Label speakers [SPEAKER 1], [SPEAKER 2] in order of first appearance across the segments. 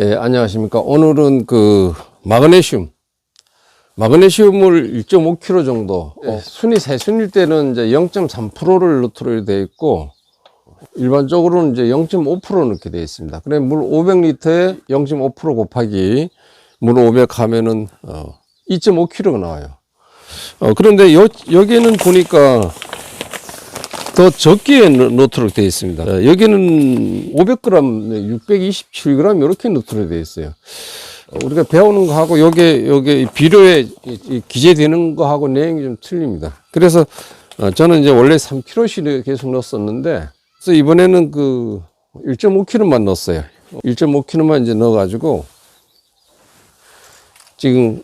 [SPEAKER 1] 예, 안녕하십니까. 오늘은 그 마그네슘을 1.5kg 정도, 새순일 때는 이제 0.3%를 넣도록 되어 있고, 일반적으로는 이제 0.5% 넣게 되어 있습니다. 그래, 물 500리터에 0.5% 곱하기 물 500 하면은, 2.5kg가 나와요. 그런데 여기는 보니까 더 적게 넣도록 되어 있습니다. 여기는 500g, 627g 이렇게 넣도록 되어 있어요. 우리가 배우는 거하고 요게 비료에 기재되는 거하고 내용이 좀 틀립니다. 그래서 저는 이제 원래 3kg씩 계속 넣었었는데, 그래서 이번에는 그 1.5kg만 넣었어요. 1.5kg만 이제 넣어가지고 지금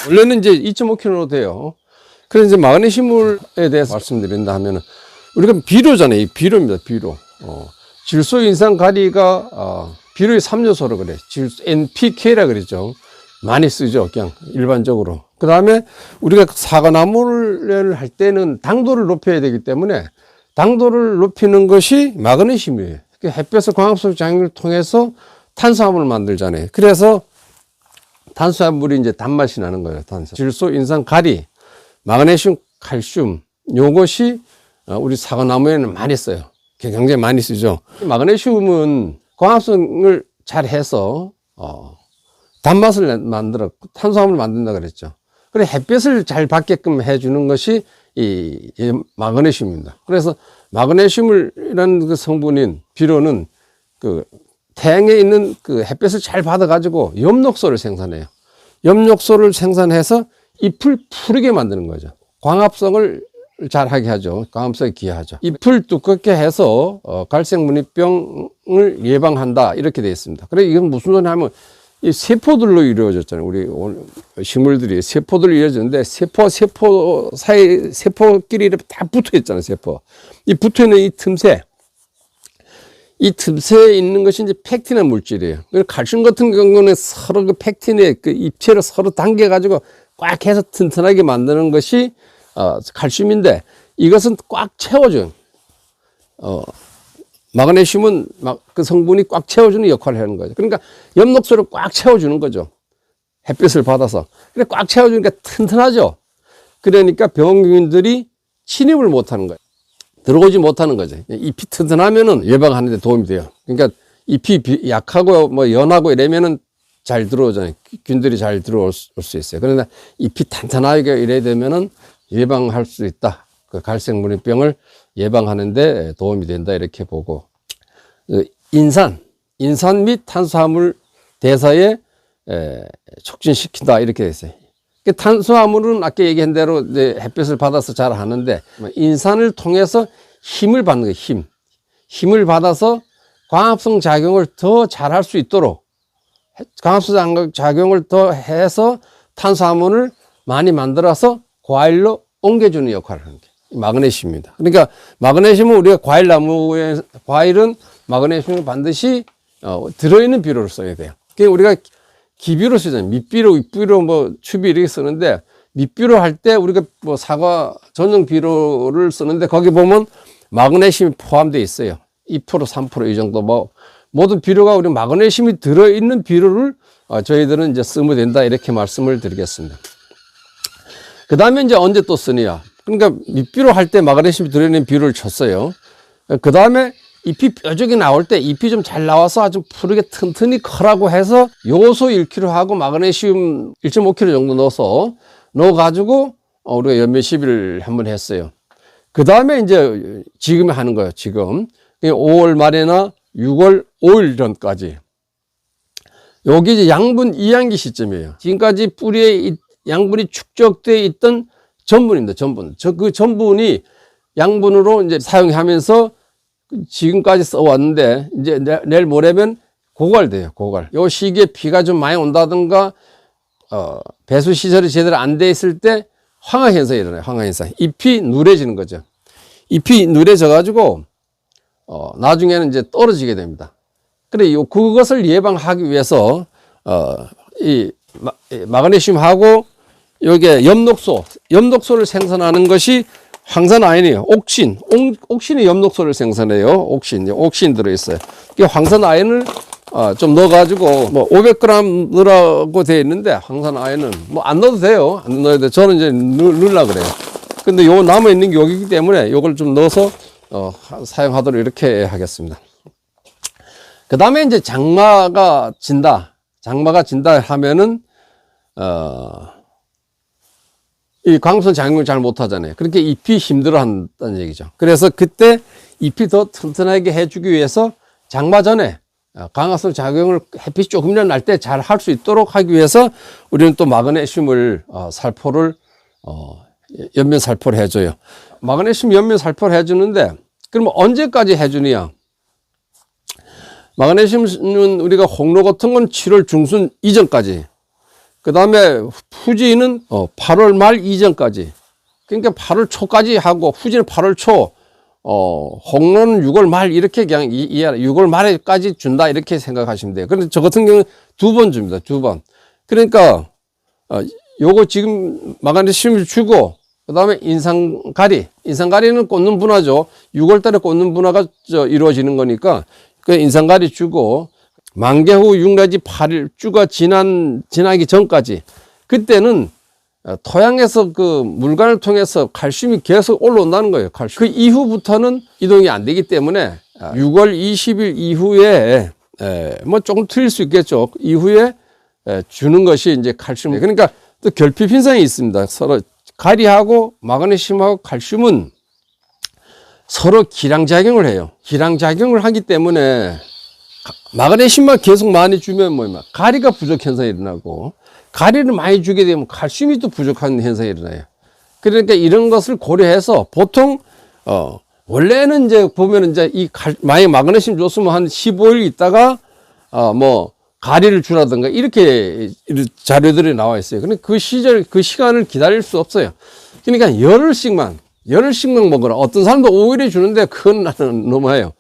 [SPEAKER 1] 원래는 이제 2.5kg로 돼요. 그래서 이제 마그네슘물에 대해서 말씀드린다 하면은, 우리가 비료잖아요. 이 비료입니다. 비료. 질소, 인산, 가리가, 비료의 3요소로 그래. NPK라 그랬죠. 많이 쓰죠. 그냥 일반적으로. 그 다음에 우리가 사과나무를 할 때는 당도를 높여야 되기 때문에 당도를 높이는 것이 마그네슘이에요. 햇볕의 광합성 작용을 통해서 탄수화물을 만들잖아요. 그래서 탄수화물이 이제 단맛이 나는 거예요. 질소, 인산, 가리, 마그네슘, 칼슘, 요것이 우리 사과나무에는 많이 써요. 굉장히 많이 쓰죠. 마그네슘은 광합성을 잘 해서 단맛을 만들어 탄수화물을 만든다 그랬죠. 그래 햇볕을 잘 받게끔 해주는 것이 이 마그네슘입니다. 그래서 마그네슘이라는 그 성분인 비료는 그 태양에 있는 그 햇볕을 잘 받아가지고 엽록소를 생산해요. 엽록소를 생산해서 잎을 푸르게 만드는 거죠. 광합성을 잘하게 하죠. 광합성에 기여하죠. 잎을 두껍게 해서 갈색무늬병을 예방한다 이렇게 되어 있습니다. 그래 이건 무슨 소리냐면 이 세포들로 이루어졌잖아요. 우리 식물들이 세포들로 이루어졌는데 세포 사이 세포끼리 이렇게 다 붙어 있잖아요. 세포 이 붙어 있는 이 틈새에 있는 것이 이제 팩틴의 물질이에요. 칼슘 같은 경우는 서로 그 팩틴의 그 입체를 서로 당겨가지고 꽉 해서 튼튼하게 만드는 것이 칼슘인데 이것은 꽉 채워줘요. 마그네슘은 그 성분이 꽉 채워주는 역할을 하는 거죠. 그러니까 엽록소를 꽉 채워주는 거죠. 햇빛을 받아서. 그래 꽉 채워주니까 튼튼하죠. 그러니까 병균들이 침입을 못하는 거예요. 들어오지 못하는 거죠. 잎이 튼튼하면은 예방하는 데 도움이 돼요. 그러니까 잎이 약하고 뭐 연하고 이러면은 잘 들어오잖아요. 균들이 잘 들어올 수 있어요. 그러나 잎이 탄탄하게 이래야 되면은 예방할 수 있다. 그 갈색무늬병을 예방하는 데 도움이 된다. 이렇게 보고. 인산 및 탄수화물 대사에 촉진시킨다. 이렇게 됐어요. 탄수화물은 아까 얘기한 대로 이제 햇볕을 받아서 잘 하는데 인산을 통해서 힘을 받는 거예요. 힘을 받아서 광합성 작용을 더 잘할 수 있도록 광합성 작용을 더 해서 탄수화물을 많이 만들어서 과일로 옮겨주는 역할을 하는 게 마그네슘입니다. 그러니까 마그네슘은 우리가 과일은 마그네슘이 반드시 들어있는 비료를 써야 돼요. 그러니까 우리가 기비로 쓰잖아요. 밑비료, 윗비료, 뭐 추비 이렇게 쓰는데 밑비료 할 때 우리가 뭐 사과 전용 비료를 쓰는데 거기 보면 마그네슘이 포함되어 있어요. 2%, 3% 이 정도 뭐 모든 비료가 우리 마그네슘이 들어있는 비료를 저희들은 이제 쓰면 된다 이렇게 말씀을 드리겠습니다. 그 다음에 이제 언제 또 쓰느냐. 그러니까 밑비료 할 때 마그네슘이 들어있는 비료를 쳤어요. 그 다음에 잎이 뾰족이 나올 때 잎이 좀 잘 나와서 아주 푸르게 튼튼히 커라고 해서 요소 1kg 하고 마그네슘 1.5kg 정도 넣어가지고 우리가 연매시비를 한번 했어요. 그 다음에 이제 지금 하는 거예요. 지금 5월 말에나 6월 5일 전까지 여기 이제 양분 이양기 시점이에요. 지금까지 뿌리에 양분이 축적되어 있던 전분입니다. 전분. 그 전분이 양분으로 이제 사용하면서 지금까지 써왔는데 이제 내일 모레면 고갈돼요. 고갈. 요 시기에 비가 좀 많이 온다든가 배수 시설이 제대로 안 돼 있을 때 황화 현상이 일어나요. 황화 현상. 잎이 누래지는 거죠. 잎이 누래져 가지고 나중에는 이제 떨어지게 됩니다. 그래, 그것을 예방하기 위해서, 이 마그네슘하고 요게 엽록소를 생산하는 것이 황산아연이에요. 옥신이 엽록소를 생산해요. 옥신 들어있어요. 이 황산아연을 좀 넣어가지고 뭐 500g 넣으라고 되어 있는데 황산아연은 뭐 안 넣어도 돼요. 안 넣어도 돼. 저는 이제 넣으려고 그래요. 근데 요 남아있는 게 여기기 때문에 요걸 좀 넣어서 사용하도록 이렇게 하겠습니다. 그 다음에 이제 장마가 진다 하면은 이 광선 작용을 잘 못하잖아요. 그렇게 잎이 힘들어 한다는 얘기죠. 그래서 그때 잎이 더 튼튼하게 해주기 위해서 장마 전에 광합성 작용을 햇빛이 조금이라도 날 때 잘 할 수 있도록 하기 위해서 우리는 또 마그네슘을 살포를 연면 살포를 해줘요. 마그네슘 연면 살포를 해주는데 그러면 언제까지 해주느냐? 마그네슘은 우리가 홍로 같은 건 7월 중순 이전까지, 그 다음에 후지는 8월 말 이전까지, 그러니까 8월 초까지 하고 후지는 8월 초, 홍로는 6월 말 이렇게 그냥 6월 말에까지 준다 이렇게 생각하시면 돼요. 그런데 저 같은 경우는 2번 줍니다. 2번. 그러니까 요거 지금 마그네슘을 주고 그 다음에 인상가리는 꽂는 분화죠. 6월 달에 꽂는 분화가 이루어지는 거니까 그 인상가리 주고 만개 후 6 내지 8일 주가 지나기 전까지, 그때는 토양에서 그 물관을 통해서 칼슘이 계속 올라온다는 거예요. 그 이후부터는 이동이 안 되기 때문에 6월 20일 이후에 뭐 조금 틀릴 수 있겠죠. 이후에 주는 것이 이제 칼슘. 그러니까 또 결핍 현상이 있습니다. 서로 가리하고 마그네슘하고 칼슘은 서로 기량작용을 해요. 기량작용을 하기 때문에 마그네슘만 계속 많이 주면 가리가 부족 현상이 일어나고, 가리를 많이 주게 되면 칼슘이 또 부족한 현상이 일어나요. 그러니까 이런 것을 고려해서 보통 원래는 이제 보면 이제 만약 마그네슘 줬으면 한 15일 있다가 뭐 가리를 주라든가 이렇게 자료들이 나와 있어요. 근데 그 시간을 기다릴 수 없어요. 그러니까 열흘씩만 먹으라. 어떤 사람도 5일에 주는데 그건 나는 너무해요.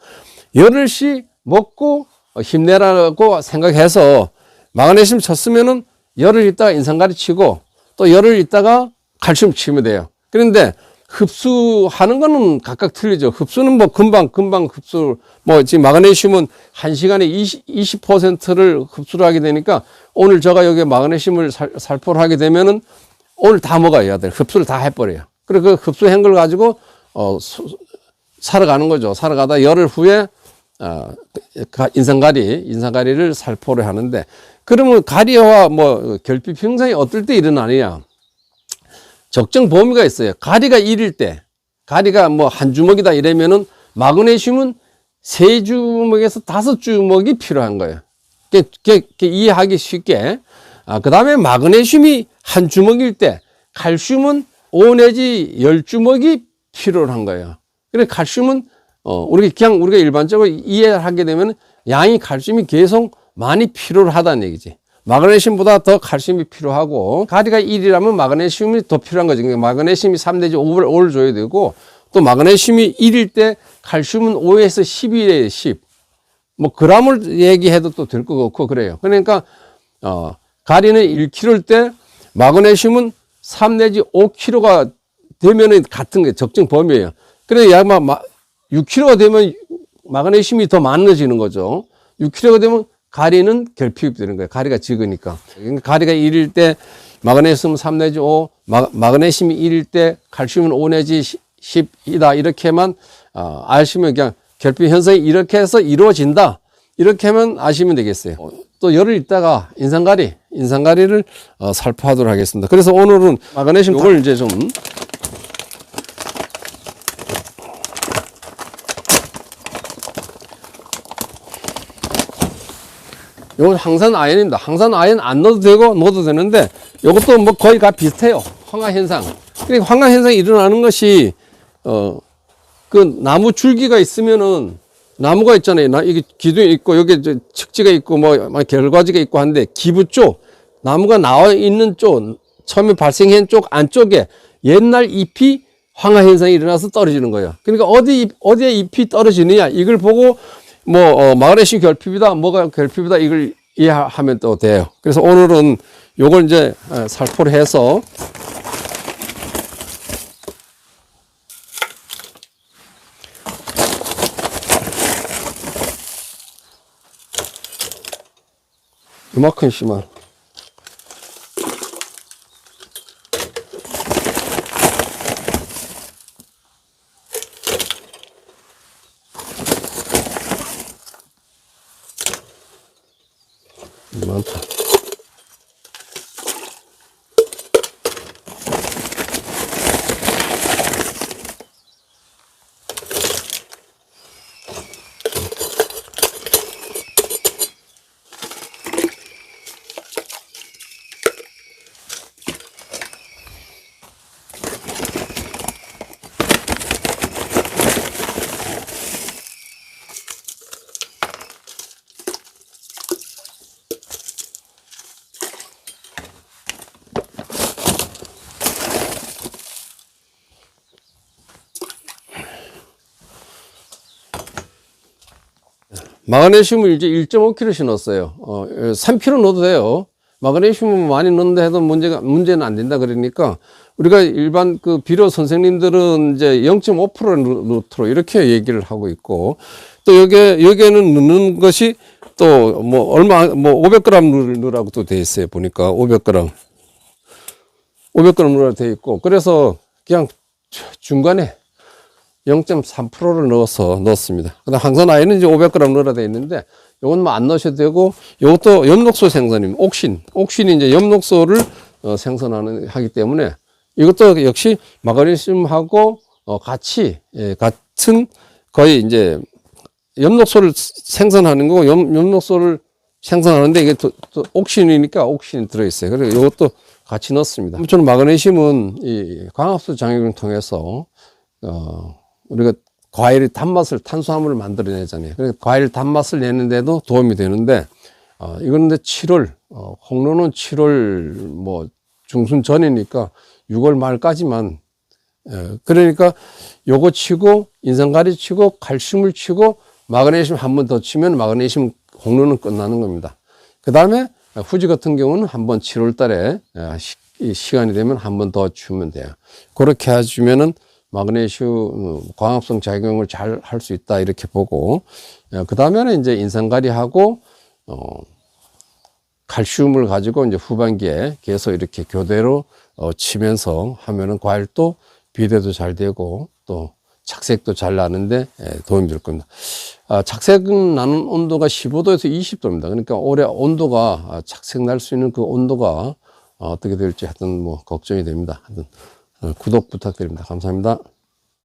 [SPEAKER 1] 열흘씩 먹고 힘내라고 생각해서 마그네슘 쳤으면은 열흘 있다가 인산가리 치고 또 열흘 있다가 칼슘 치면 돼요. 그런데 흡수하는 거는 각각 틀리죠. 흡수는 뭐 금방 흡수, 뭐 지금 마그네슘은 1시간에 20%를 흡수를 하게 되니까 오늘 제가 여기 마그네슘을 살포를 하게 되면은 오늘 다 먹어야 돼. 흡수를 다 해버려요. 그리고 그 흡수한 걸 가지고 사러 가는 거죠. 사러 가다 열흘 후에 인산가리를 살포를 하는데, 그러면 가리와 뭐 결핍 현상이 어떨 때 일어나느냐? 적정 범위가 있어요. 가리가 1일 때, 가리가 뭐 한 주먹이다 이러면은 마그네슘은 3주먹에서 5주먹이 필요한 거예요. 이해하기 쉽게. 그 다음에 마그네슘이 한 주먹일 때 칼슘은 5 내지 10주먹이 필요한 거예요. 그래서 칼슘은 우리가 일반적으로 이해하게 되면 양이 칼슘이 계속 많이 필요하다는 얘기지. 마그네슘보다 더 칼슘이 필요하고, 가리가 1이라면 마그네슘이 더 필요한 거지. 그러니까 마그네슘이 3 내지 5를 줘야 되고, 또 마그네슘이 1일 때 칼슘은 5에서 10이에요. 10. 뭐 그램을 얘기해도 또 될 것 같고 그래요. 그러니까 가리는 1kg일 때 마그네슘은 3 내지 5kg가 되면은 같은 게 적정 범위예요. 그래서 약 6kg가 되면 마그네슘이 더 많아지는 거죠. 6kg가 되면 가리는 결핍이 되는 거예요. 가리가 적으니까. 그러니까 가리가 1일 때 마그네슘 3 내지 5, 마그네슘이 1일 때 칼슘은 5 내지 10이다. 이렇게만 아시면, 그냥 결핍 현상이 이렇게 해서 이루어진다. 이렇게 하면 아시면 되겠어요. 또 열흘 있다가 인산가리를 살포하도록 하겠습니다. 그래서 오늘은 마그네슘 이걸 이제 좀 이건 항산아연입니다. 항산아연 안 넣어도 되고 넣어도 되는데 이것도 뭐 거의 다 비슷해요. 황화현상. 그러니까 황화현상이 일어나는 것이 그 나무 줄기가 있으면은, 나무가 있잖아요. 이게 기둥이 있고 여기 척지가 있고 뭐 결과지가 있고 한데, 기부 쪽, 나무가 나와 있는 쪽, 처음에 발생한 쪽 안쪽에 옛날 잎이 황화현상이 일어나서 떨어지는 거예요. 그러니까 어디에 잎이 떨어지느냐, 이걸 보고 마그네슘 결핍이다, 뭐가 결핍이다, 이걸 이해하면 또 돼요. 그래서 오늘은 요걸 이제 살포를 해서 이만큼 심한 많다. 마그네슘을 이제 1.5kg씩 넣었어요. 3kg 넣어도 돼요. 마그네슘은 많이 넣는다 해도 문제는 안 된다 그러니까 우리가 일반 그 비료 선생님들은 이제 0.5% 넣도록 이렇게 얘기를 하고 있고, 또 여기에는 넣는 것이 또 500g 넣으라고 또 돼 있어요. 보니까 500g 넣으라고 돼 있고, 그래서 그냥 중간에 0.3%를 넣었습니다. 그다음 항산화에는 이제 500g 넣으라 되어 있는데, 요건 뭐 안 넣으셔도 되고, 요것도 엽록소 생산입니다. 옥신이 이제 엽록소를 하기 때문에 이것도 역시 마그네슘하고 같이 같은 거의 이제 엽록소를 생산하는 거고, 엽록소를 생산하는데 이게 또 옥신이니까 옥신이 들어있어요. 그래서 이것도 같이 넣습니다. 저는 마그네슘은 이 광합성 작용을 통해서 우리가 과일의 단맛을, 탄수화물을 만들어내잖아요. 그래서 과일 단맛을 내는데도 도움이 되는데, 이건 근데 7월, 홍로는 7월 중순 전이니까 6월 말까지만, 그러니까 요거 치고, 인산가리 치고, 칼슘을 치고, 마그네슘 한 번 더 치면 마그네슘 홍로는 끝나는 겁니다. 그 다음에 후지 같은 경우는 한번 7월 달에 시간이 되면 한 번 더 주면 돼요. 그렇게 해주면은 마그네슘 광합성 작용을 잘 할 수 있다 이렇게 보고, 그 다음에는 이제 인산가리하고 칼슘을 가지고 이제 후반기에 계속 이렇게 교대로 치면서 하면은 과일도 비대도 잘 되고 또 착색도 잘 나는데 도움이 될 겁니다. 착색 나는 온도가 15도에서 20도입니다. 그러니까 올해 온도가 착색 날 수 있는 그 온도가 어떻게 될지 하여튼 걱정이 됩니다. 하여튼 구독 부탁드립니다. 감사합니다.